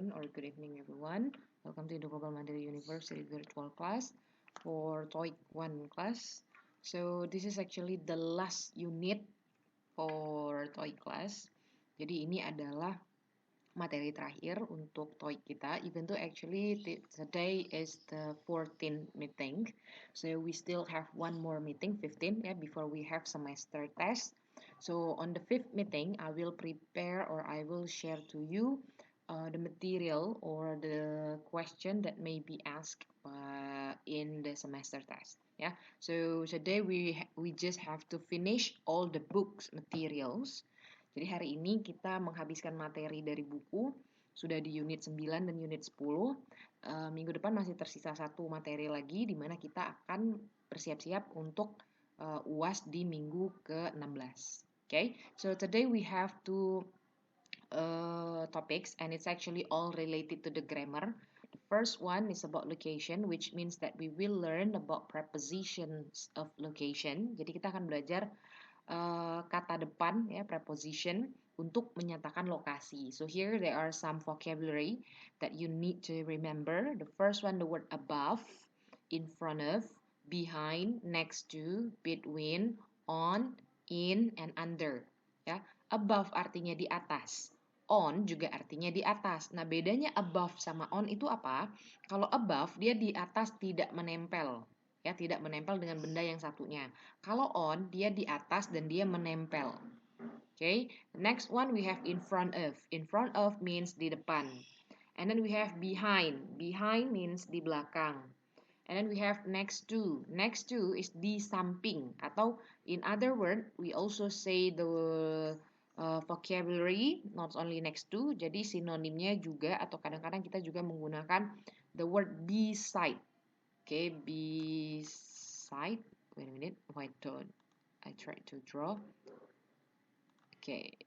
afternoon or good evening everyone. Welcome to the Global Mandiri University virtual class for TOEIC 1 class. So this is actually the last unit for TOEIC class. Jadi ini adalah materi terakhir untuk TOEIC kita, even though actually today is the 14th meeting. So we still have one more meeting, 15, before we have semester test. So on the 5th meeting, I will prepare or I will share to you the material or the question that may be asked in the semester test. So today we just have to finish all the books materials. Jadi hari ini kita menghabiskan materi dari buku, sudah di unit 9 dan unit 10. Minggu depan masih tersisa satu materi lagi, di mana kita akan bersiap-siap untuk UAS di minggu ke-16. Okay, so today we have two topics, and it's actually all related to the grammar. The first one is about location, which means that we will learn about prepositions of location. Jadi kita akan belajar kata depan, preposition, untuk menyatakan lokasi. So here there are some vocabulary that you need to remember. The first one, the word above, in front of, behind, next to, between, on, in, and under. Above artinya di atas. On juga artinya di atas. Nah, bedanya above sama on itu apa? Kalau above, dia di atas tidak menempel. Tidak menempel dengan benda yang satunya. Kalau on, dia di atas dan dia menempel. Okay, next one we have in front of. In front of means di depan. And then we have behind. Behind means di belakang. And then we have next to. Next to is di samping. Atau in other word, we also say the vocabulary not only next to. Jadi sinonimnya juga atau kadang-kadang kita juga menggunakan the word beside. Okay, beside. Wait a minute. Why don't I try to draw? Okay,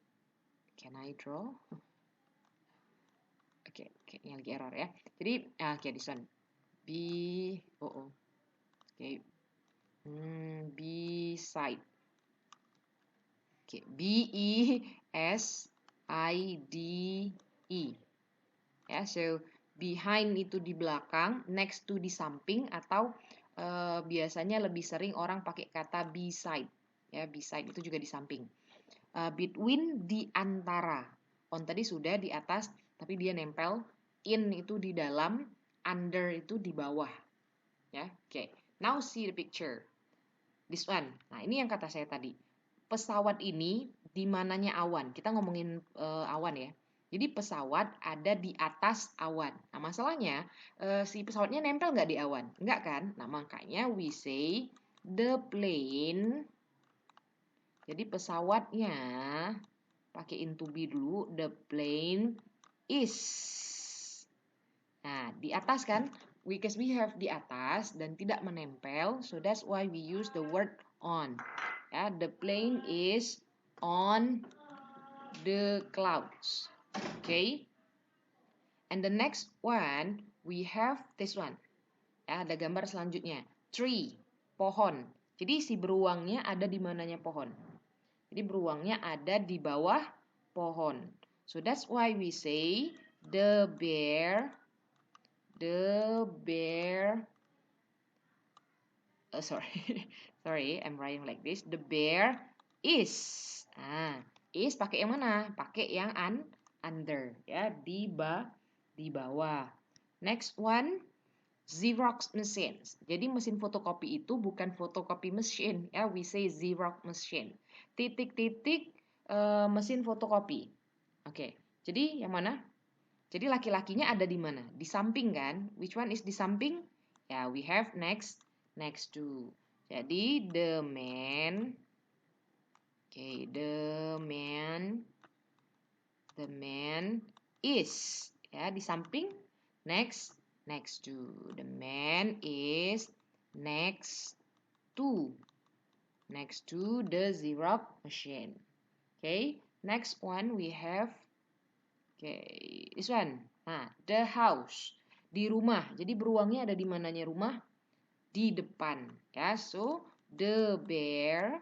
can I draw? Okay, kayaknya lagi error ya. Jadi, okay, this one. Okay, beside. Okay, B-E-S-I-D-E. So behind itu di belakang, next to di samping, atau biasanya lebih sering orang pakai kata beside. Beside itu juga di samping. Between di antara. On tadi sudah di atas, tapi dia nempel. In itu di dalam, under itu di bawah. Okay. Now see the picture. This one. Nah, ini yang kata saya tadi. Pesawat ini di mananya awan. Kita ngomongin awan ya. Jadi pesawat ada di atas awan. Nah, masalahnya si pesawatnya nempel nggak di awan? Nggak kan? Nah, makanya we say the plane. Jadi pesawatnya pakai in to be dulu. The plane is. Nah, di atas kan? Because we have di atas dan tidak menempel. So that's why we use the word on. The plane is on the clouds. Okay. And the next one, we have this one. Ada gambar selanjutnya. Tree, pohon. Jadi si beruangnya ada di mananya pohon. Jadi beruangnya ada di bawah pohon. So that's why we say the bear. Sorry, I'm writing like this. The bear is. Is pakai yang mana? Pakai yang under, di bawah. Next one, Xerox machines. Jadi mesin fotokopi itu bukan fotokopi machine, we say Xerox machine. Titik-titik mesin fotokopi. Oke. Jadi yang mana? Jadi laki-lakinya ada di mana? Di samping kan? Which one is di samping? We have next to. Jadi the man. Okay, the man is di samping, next to. The man is next to the Xerox machine. Okay, next one we have this one. The house, di rumah. Jadi beruangnya ada di mananya rumah? Di depan. So the bear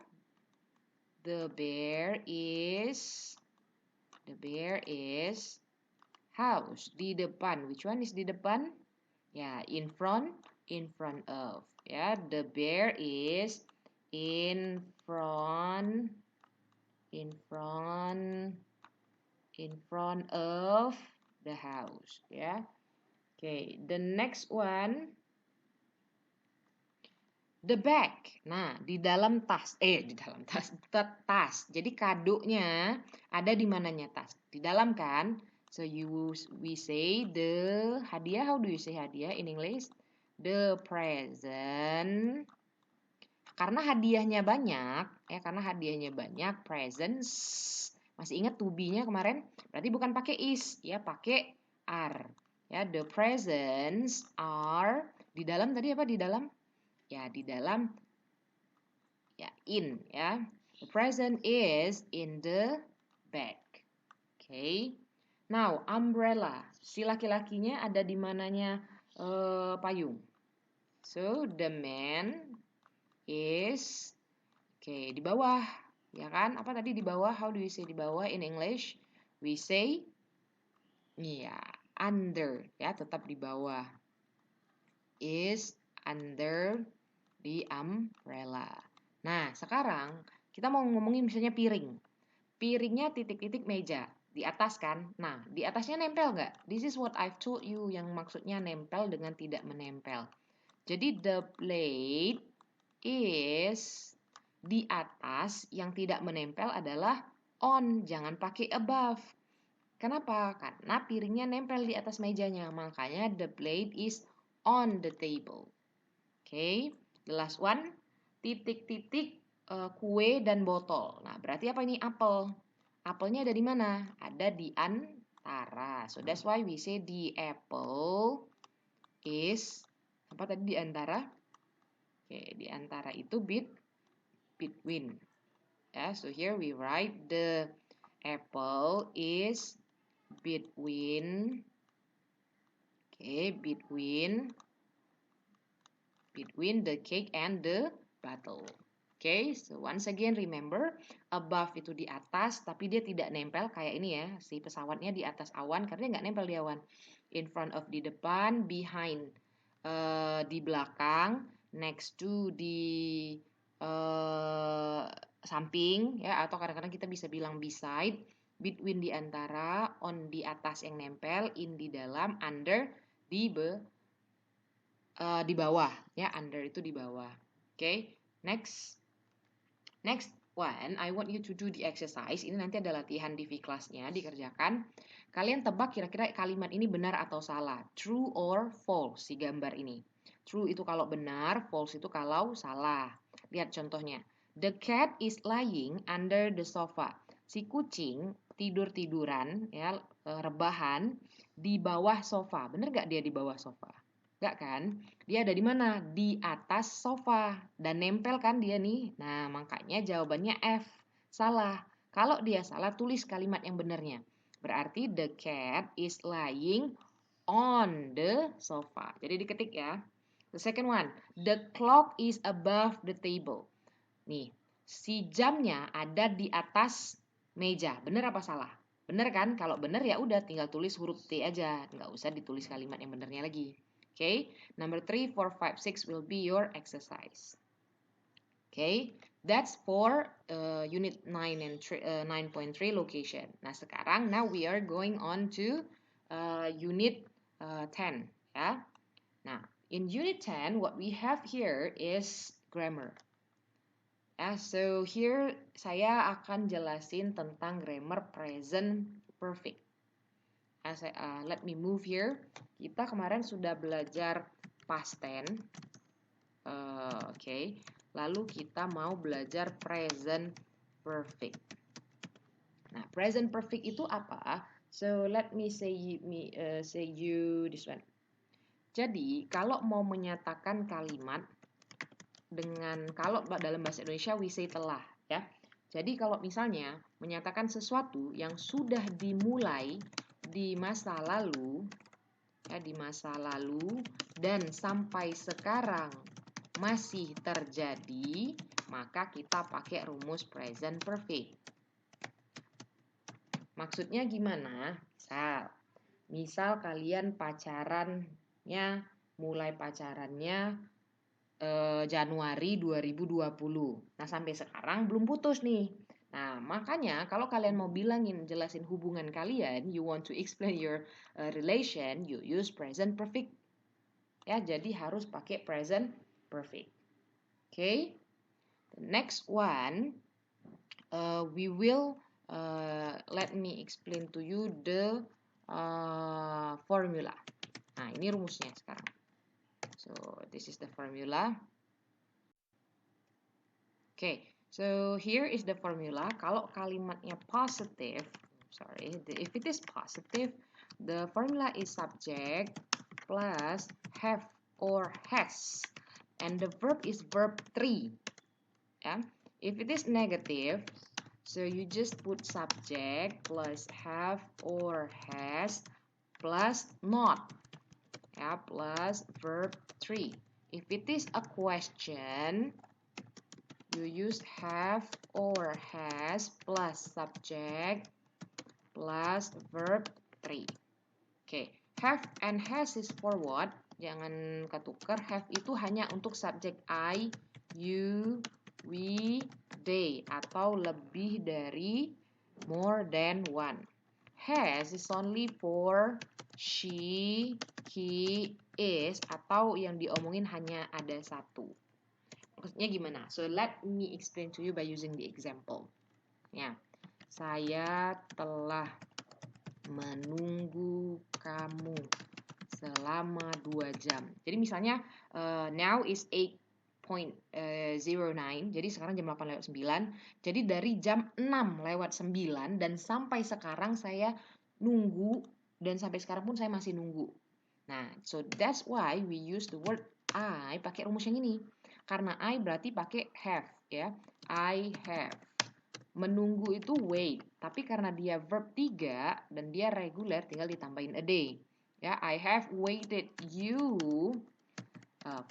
is house. Di depan. Which one is di depan? Ya, in front of. Ya, the bear is in front of the house. Ya. Okay, the next one, the bag. Nah, di dalam tas. Di dalam tas. Tas. Jadi kadonya ada di mananya tas? Di dalam kan? So we say the hadiah. How do you say hadiah in English? The present. Karena hadiahnya banyak, presents. Masih ingat to be-nya kemarin? Berarti bukan pakai is, ya, pakai are. Ya, the presents are di dalam tadi apa di dalam? Ya, di dalam ya in, ya. The present is in the bag. Okay. Now, umbrella. Si laki-lakinya ada di mananya payung. So, the man is di bawah, ya kan? Apa tadi di bawah? How do you say di bawah in English? We say under, ya, tetap di bawah. Is under the umbrella. Nah, sekarang kita mau ngomongin misalnya piring. Piringnya titik-titik meja. Di atas kan? Nah, di atasnya nempel nggak? This is what I've told you, yang maksudnya nempel dengan tidak menempel. Jadi the plate is di atas, yang tidak menempel adalah on, jangan pakai above. Kenapa? Karena piringnya nempel di atas mejanya, makanya the plate is on the table. Okay, the last one, titik-titik kue dan botol. Nah, berarti apa ini? Apel. Apelnya ada di mana? Ada di antara. So that's why we say the apple is apa tadi di antara? Di antara itu between. So here we write the apple is between the cake and the bottle. So once again remember, above itu di atas tapi dia tidak nempel kayak ini ya, si pesawatnya di atas awan karena dia nggak nempel di awan. In front of di depan, behind di belakang, next to di samping, ya, atau kadang-kadang kita bisa bilang beside, between di antara, on di atas yang nempel, in di dalam, under di bawah, ya, under itu di bawah. Next one, I want you to do the exercise. Ini nanti ada latihan di V-class-nya, dikerjakan. Kalian tebak kira-kira kalimat ini benar atau salah, true or false, si gambar ini. True itu kalau benar, false itu kalau salah. Lihat contohnya. The cat is lying under the sofa. Si kucing tidur-tiduran, ya, rebahan di bawah sofa. Benar nggak dia di bawah sofa? Nggak kan? Dia ada di mana? Di atas sofa. Dan nempel kan dia nih. Nah, makanya jawabannya F. Salah. Kalau dia salah, tulis kalimat yang benarnya. Berarti the cat is lying on the sofa. Jadi diketik ya. The second one, the clock is above the table. Nih, si jamnya ada di atas meja. Benar apa salah? Benar kan? Kalau benar ya udah tinggal tulis huruf T aja. Nggak usah ditulis kalimat yang benarnya lagi. Number 3, 4, 5, 6 will be your exercise. That's for unit 9 and 9.3 location. Nah, sekarang now we are going on to unit 10, ya. Nah, in unit 10 what we have here is grammar. So here saya akan jelasin tentang grammar present perfect. Let me move here. Kita kemarin sudah belajar past tense. Lalu kita mau belajar present perfect. Nah, present perfect itu apa? So let me say you this one. Jadi, kalau mau menyatakan kalimat kalau dalam bahasa Indonesia we say telah, ya. Jadi kalau misalnya menyatakan sesuatu yang sudah dimulai di masa lalu, ya, dan sampai sekarang masih terjadi, maka kita pakai rumus present perfect. Maksudnya gimana? Misal, Misal kalian pacarannya, mulai pacarannya Januari 2020. Nah, sampai sekarang belum putus nih. Nah, makanya kalau kalian mau jelasin hubungan kalian, you want to explain your relation, you use present perfect. Ya, jadi harus pakai present perfect. Okay? The next one, we will let me explain to you the formula. Nah, ini rumusnya sekarang. So, this is the formula. Okay, so here is the formula. Kalau kalimatnya positive, if it is positive, the formula is subject plus have or has, and the verb is verb 3. Yeah? If it is negative, so you just put subject plus have or has plus not, yeah, plus verb 3. If it is a question, you use have or has plus subject plus verb 3. Okay, have and has is for what? Jangan ketukar. Have itu hanya untuk subjek I, you, we, they, atau lebih dari, more than one. Has is only for she, he, is, atau yang diomongin hanya ada satu. Maksudnya gimana? So let me explain to you by using the example. Ya, saya telah menunggu kamu selama 2 jam. Jadi misalnya now is 8:09. Jadi sekarang jam 8:09. Jadi dari jam 6:09 dan sampai sekarang saya nunggu, dan sampai sekarang pun saya masih nunggu. Nah, so that's why we use the word I pakai rumus yang ini. Karena I berarti pakai have, ya. I have. Menunggu itu wait, tapi karena dia verb 3 dan dia reguler, tinggal ditambahin a day. Ya, I have waited you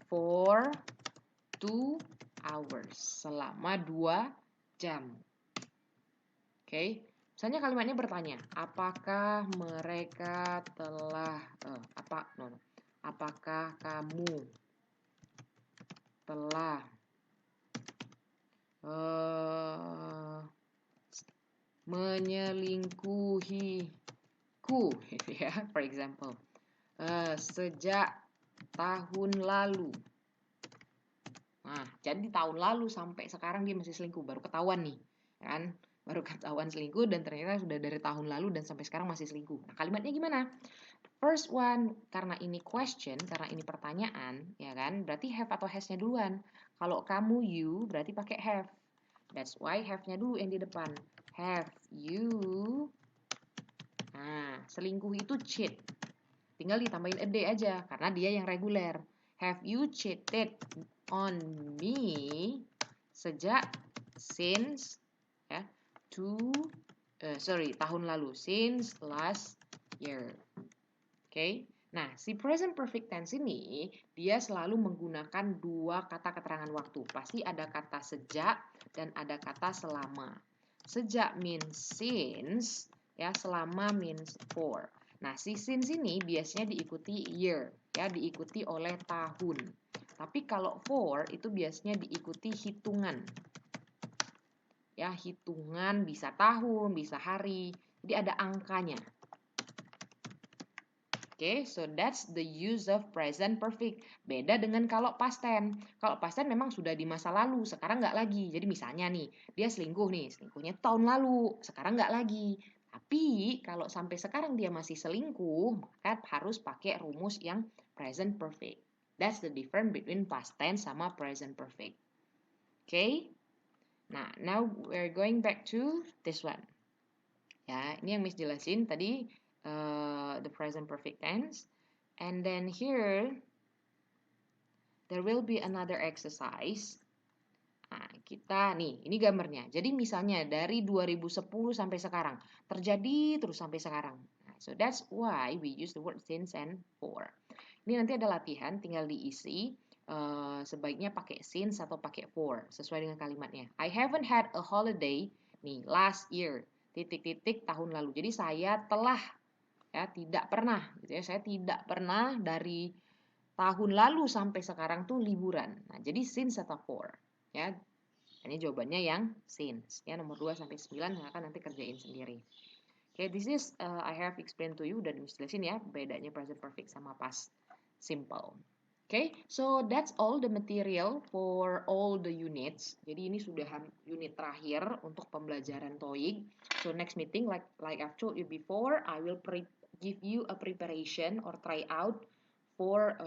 for 2 hours, selama 2 jam. Oke. Misalnya kalimatnya bertanya, apakah mereka telah apakah kamu telah menyelingkuhiku, ya, for example, sejak tahun lalu. Nah, jadi tahun lalu sampai sekarang dia masih selingkuh, baru ketahuan nih, kan? Baru ketahuan selingkuh dan ternyata sudah dari tahun lalu dan sampai sekarang masih selingkuh. Nah, kalimatnya gimana? First one, karena ini question, karena ini pertanyaan, ya kan? Berarti have atau has-nya duluan. Kalau kamu, you, berarti pakai have. That's why have-nya dulu yang di depan. Have you... Nah, selingkuh itu cheat. Tinggal ditambahin a day aja, karena dia yang reguler. Have you cheated on me since tahun lalu, since last year. Okay? Nah, si present perfect tense ini dia selalu menggunakan 2 kata keterangan waktu. Pasti ada kata sejak dan ada kata selama. Sejak means since, ya, selama means for. Nah, si since ini biasanya diikuti year, ya, diikuti oleh tahun. Tapi kalau for itu biasanya diikuti hitungan. Ya, hitungan bisa tahun, bisa hari. Jadi ada angkanya. Okay, so that's the use of present perfect. Beda dengan kalau past tense. Kalau past tense memang sudah di masa lalu, sekarang nggak lagi. Jadi misalnya nih, dia selingkuh nih, selingkuhnya tahun lalu, sekarang nggak lagi. Tapi kalau sampai sekarang dia masih selingkuh, maka harus pakai rumus yang present perfect. That's the difference between past tense sama present perfect. Okay? Nah, now we're going back to this one. Ya, ini yang Miss jelasin tadi. The present perfect tense, and then here there will be another exercise. Nah, kita nih, ini gambarnya. Jadi misalnya dari 2010 sampai sekarang, terjadi terus sampai sekarang. Nah, so that's why we use the word since and for. Ini nanti ada latihan, tinggal diisi. Sebaiknya pakai since atau pakai for, sesuai dengan kalimatnya. I haven't had a holiday nih last year. Titik-titik tahun lalu. Jadi saya telah Ya, tidak pernah gitu ya. Saya tidak pernah dari tahun lalu sampai sekarang tuh liburan. Nah, jadi since atau for. Ya, ini jawabannya yang since. Ya, nomor 2 sampai 9 akan nanti kerjain sendiri. Oke, this is I have explained to you, dan jelasin ya bedanya present perfect sama past simple. Okay, so that's all the material for all the units. Jadi ini sudah unit terakhir untuk pembelajaran TOEIC. So next meeting, like I've told you before, I will give you a preparation or try out for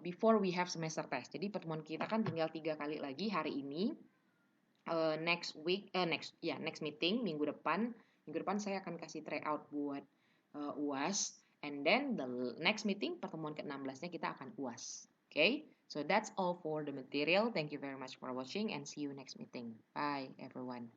before we have semester test. Jadi pertemuan kita kan tinggal 3 kali lagi hari ini. Next meeting minggu depan saya akan kasih try out buat UAS, and then the next meeting pertemuan ke-16-nya kita akan UAS. Okay, so that's all for the material. Thank you very much for watching and see you next meeting. Bye everyone.